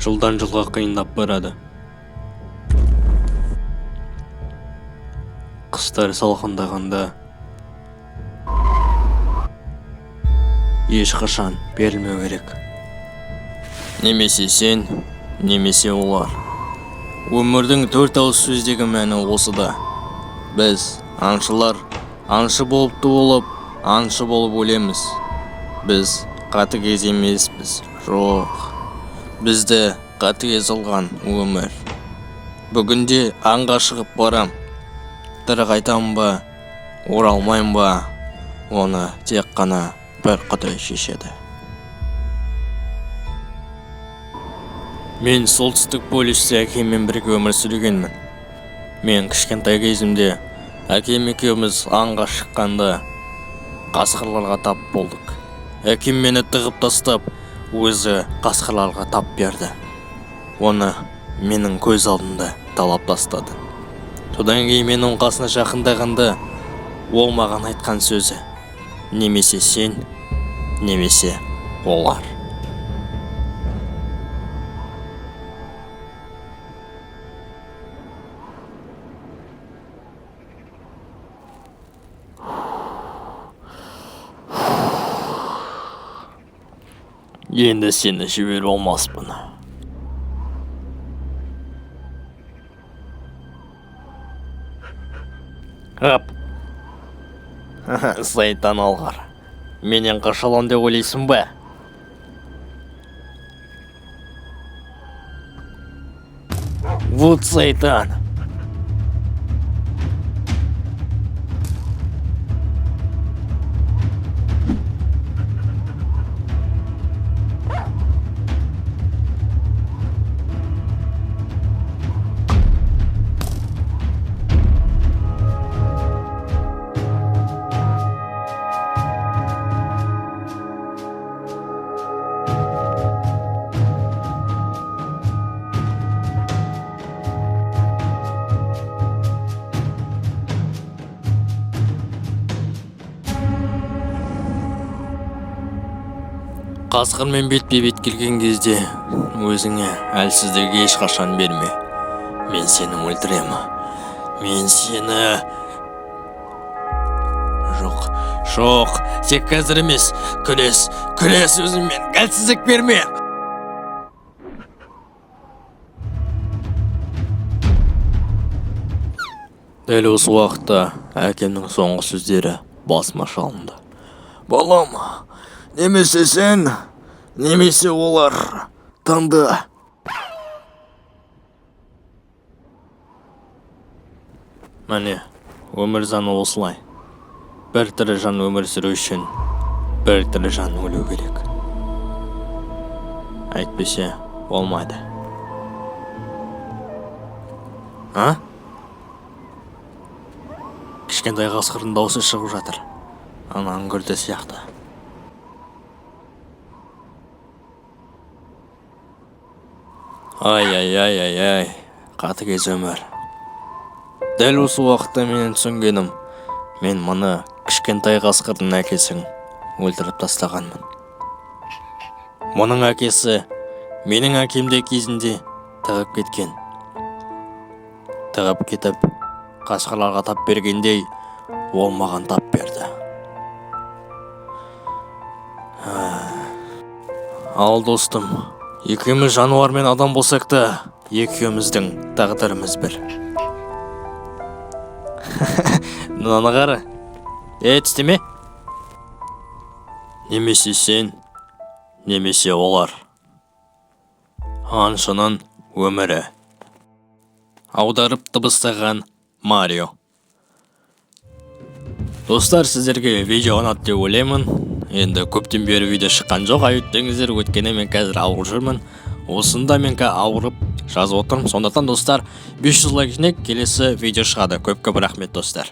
жылдан жылға қиындап барады. Қыстар салқындағанда ешқашан берілмеу керек. Немесе сен, немесе олар. Өмірдің 4 ауыз сөздегі мәні осыда. Біз, аңшылар, аңшы болып туылып, аңшы болып өлеміз. Біз қатыгез емеспіз, жоқ. Бізді қатыгез алған өмір. Бүгінде аңға шығып барам. Тірі қайтам ба, оралмайым ба, оны тек қана бір Құдай шешеді. Мен солтүстік полюсте әкеммен бірге өмір сүргенмін. Мен кішкентай кезімде әкем екеуміз аңға шыққанда қасқырларға тап болдық. Әкем мені тығып тастап, өзі қасқырларға тап берді. Оны менің көз алдымда талап тастады. Содан кейін мен оның қасына жақындағанда ол маған айтқан сөзі: немесе сен, немесе олар. Енді сені жіберіп алмаспын. Ап! Сайтан алғыр. Менен қашалам деп ойлайсың ба? Вот сайтан! Қасқырмен бетпе-бет келген кезде өзіңе әлсіздікке ешқашан берме. Мен сені өлтіремін. Мен сені... Жоқ, тек қазір емес. Күрес өзіңмен, әлсіздік берме. Дәл осы уақытта әкемнің соңғы сөздері басыма шалынды. Балам, немесе сен, немесе олар. Таңда. Міне, өмір заңы осылай. Бір тірі жан өмір сүру үшін, бір тірі жан өлу керек. Әйтпесе болмайды. Кішкентай қасқырдың дауысы шығып жатыр. Анаң күлді сияқты. Ай, қатыгез өмір. Дәл осы уақытта менің түсінгенім, мен мұны кішкентай қасқырдың әкесін өлтіріп тастағанмын. Мұның әкесі менің әкемде кезінде тығып кеткен. Тығып кетіп, қасқырларға тап бергендей, ол маған тап берді. Ал достым, екеуміз жануар мен адам болсақ та, екеуміздің тағдырымыз бір. Мынаны қара. Түстеме. Немесе сен, немесе олар. Аңшының өмірі. Аударып дыбыстаған Марио. Достар, сіздерге видео ұнады деп ойлаймын. Енді көптен бері видео шыққан жоқ, айттыңыздар, өткенде мен қазір ауырып жүрмін. Осында мен ауырып жазып отырмын. Сондықтан достар, 500 лайк жинайық, келесі видео шығады. Көп рахмет достар.